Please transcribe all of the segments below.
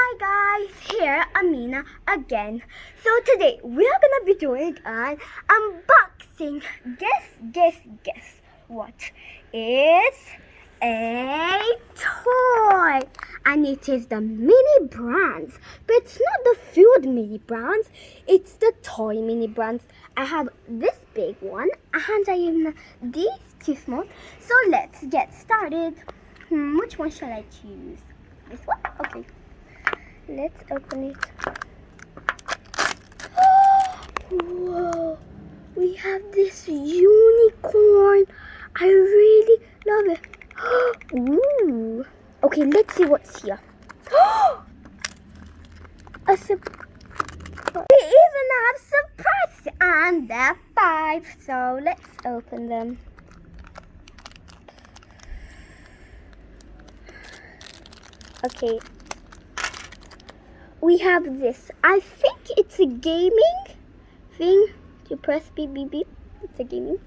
Hi guys, here Amina again. So today we are gonna be doing an unboxing. Guess what? It's a toy, and it is the mini brands. But it's not the food mini brands. It's the toy mini brands. I have this big one, and I have these two small. So let's get started. Which one shall I choose? This one? Okay. Let's open it. Whoa! We have this unicorn. I really love it. Ooh. Okay, let's see what's here. We even have surprise and they're 5. So let's open them. Okay. We have this. I think it's a gaming thing. You press beep beep beep. It's a gaming.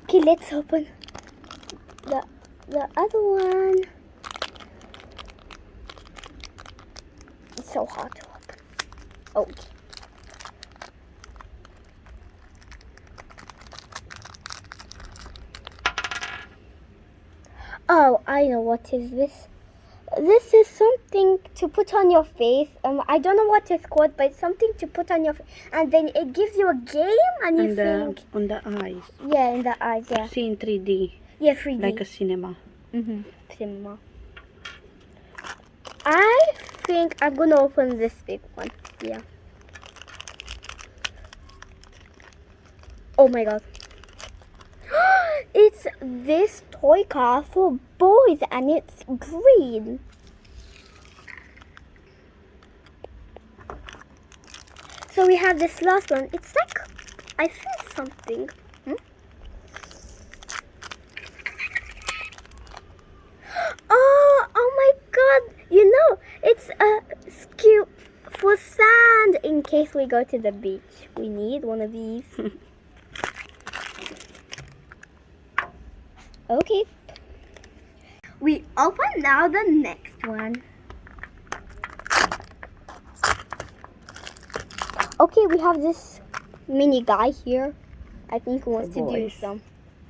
Okay, let's open the other one. It's so hard to open. Okay. Oh, I know what is this. This is something to put on your face. I don't know what it's called, but it's something to put on your face, and then it gives you a game, and you think on the eyes. Yeah, in the eyes. Yeah. See in 3D. Yeah, 3D. Like a cinema. Cinema. I think I'm gonna open this big one. Yeah. Oh my god. It's this toy car for boys and it's green. So we have this last one. It's like, I see something. Oh my god. You know, it's a scoop for sand in case we go to the beach. We need one of these. Okay. We open now the next one. Okay, we have this mini guy here. I think he wants to do some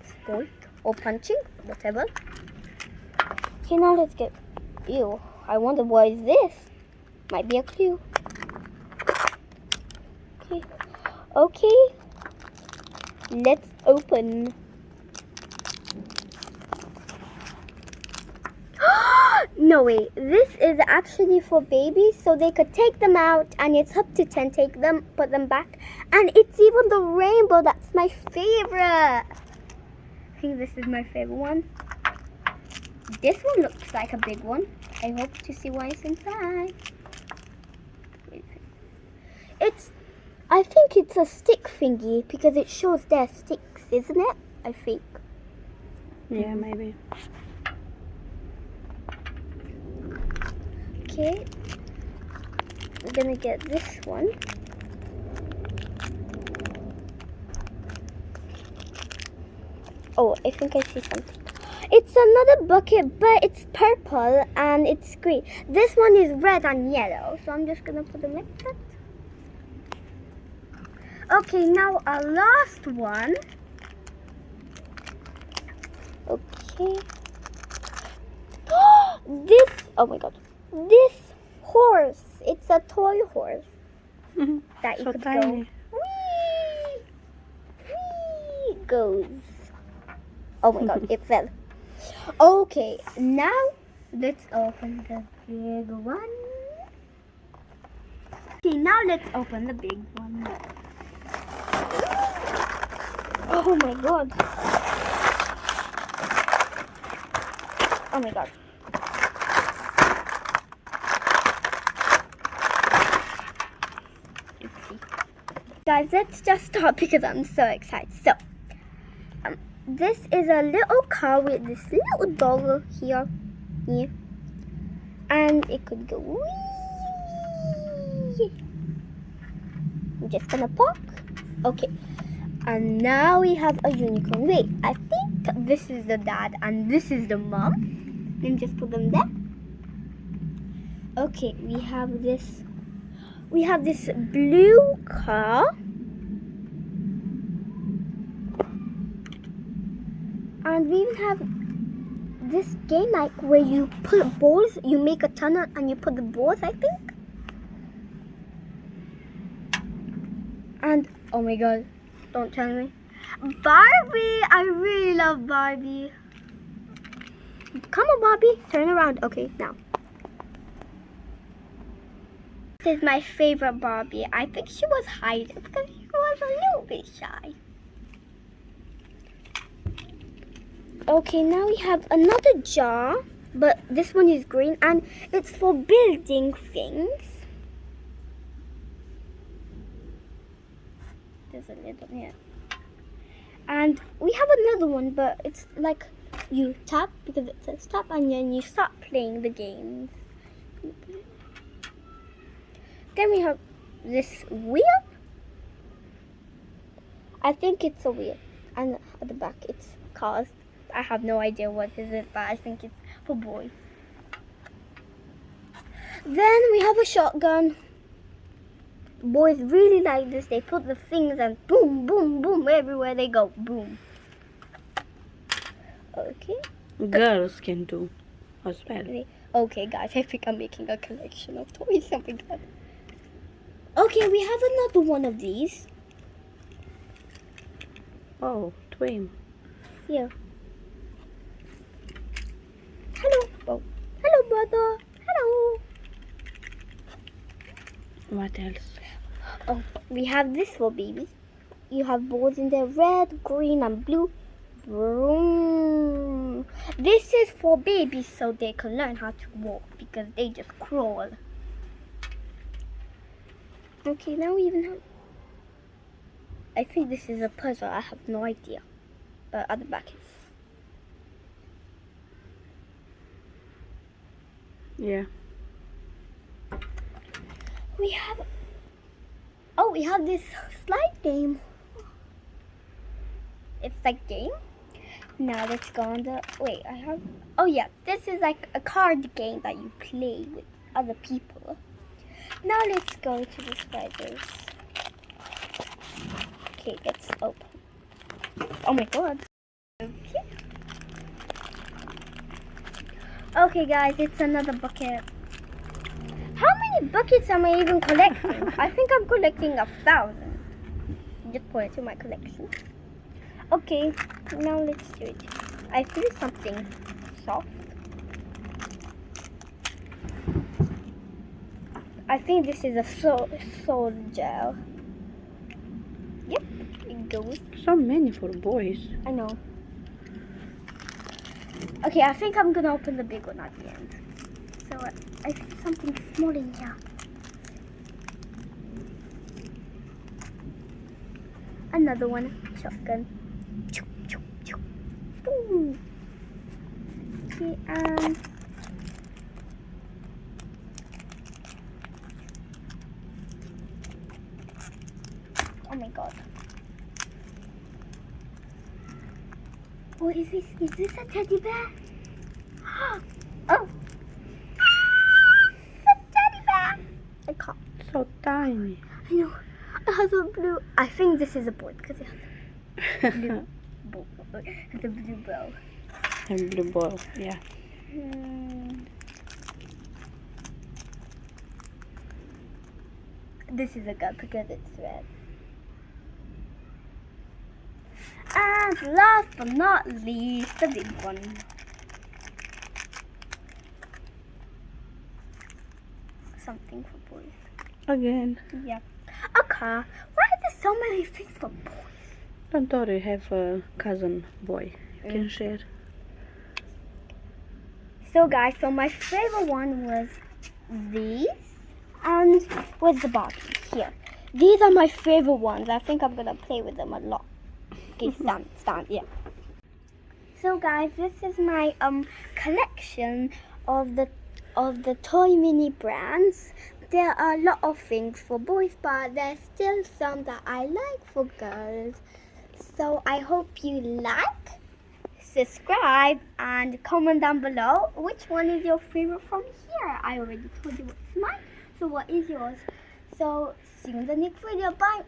sport or punching, whatever. Okay, now let's get... Ew, I wonder what is this? Might be a clue. Okay. Let's open. No way, this is actually for babies, so they could take them out and it's up to 10, take them, put them back, and it's even the rainbow. That's my favorite. I think this is my favorite one. This one looks like a big one. I hope to see what is inside. I think it's a stick thingy because it shows their sticks, isn't it? I think. Yeah, maybe. Okay, we're gonna get this one. Oh, I think I see something. It's another bucket, but it's purple and it's green. This one is red and yellow, so I'm just gonna put them like that. Okay, now our last one. Okay. This, oh my god. This horse, it's a toy horse that you So could tiny. go. Whee, goes. Oh my god, it fell. Okay, now let's open the big one. Okay, now let's open the big one. Oh my god. Oh my god. Guys, let's just start because I'm so excited. So, this is a little car with this little dog here, and it could go wee. I'm just gonna park. Okay, and now we have a unicorn. Wait, I think this is the dad and this is the mom. Let me just put them there. Okay, we have this blue car. And we even have this game like where you put balls, you make a tunnel and you put the balls, I think. And oh my god, don't tell me. Barbie! I really love Barbie. Come on, Barbie, turn around. Okay, now. This is my favorite Barbie. I think she was hiding because she was a little bit shy. Okay, now we have another jar, but this one is green and it's for building things. There's a little here. And we have another one, but it's like you tap because it says tap and then you start playing the games. Then we have this wheel. I think it's a wheel. And at the back it's cars. I have no idea what is it, but I think it's for boys. Then we have a shotgun. Boys really like this. They put the things and boom, boom, boom, everywhere they go, boom. Okay. Girls can do as well. Okay, guys, I think I'm making a collection of toys. Oh my god. Okay, we have another one of these. Oh, twin. Here. Hello. Oh, hello, brother. Hello. What else? Oh, we have this for babies. You have balls in there, red, green, and blue. Vroom. This is for babies so they can learn how to walk because they just crawl. Okay, now we even have... I think this is a puzzle. I have no idea. But at the back is... Yeah. We have... Oh, we have this slide game. It's like game. Now let's go on the... Wait, I have... Oh yeah, this is like a card game that you play with other people. Now let's go to the spiders. Okay, let's open. Oh my god. Okay. Okay guys, it's another bucket. How many buckets am I even collecting? I think I'm collecting 1,000. Just put it to my collection. Okay, now let's do it. I feel something soft. I think this is a soul gel. Yep, it goes. So many for boys. I know. Okay, I think I'm gonna open the big one at the end. So I see something small in here. Another one, shotgun. Boom. Okay, oh my god. What is this? Is this a teddy bear? Oh! A teddy bear! I can't. So tiny. I know. It has a blue. I think this is a boy because it has a blue bow. The blue bow. And blue ball, yeah. This is a gun because it's red. And last but not least, the big one. Something for boys. Again. Yeah. A car. Why are there so many things for boys? Don't worry, have a cousin boy. You can share. So guys, so my favorite one was these. And was the Barbie here. These are my favorite ones. I think I'm gonna play with them a lot. Okay, stand, yeah. So guys, this is my collection of the toy mini brands. There are a lot of things for boys, but there's still some that I like for girls. So I hope you like. subscribe, and comment down below which one is your favorite from here. I already told you what's mine. So what is yours? So see you in the next video. Bye.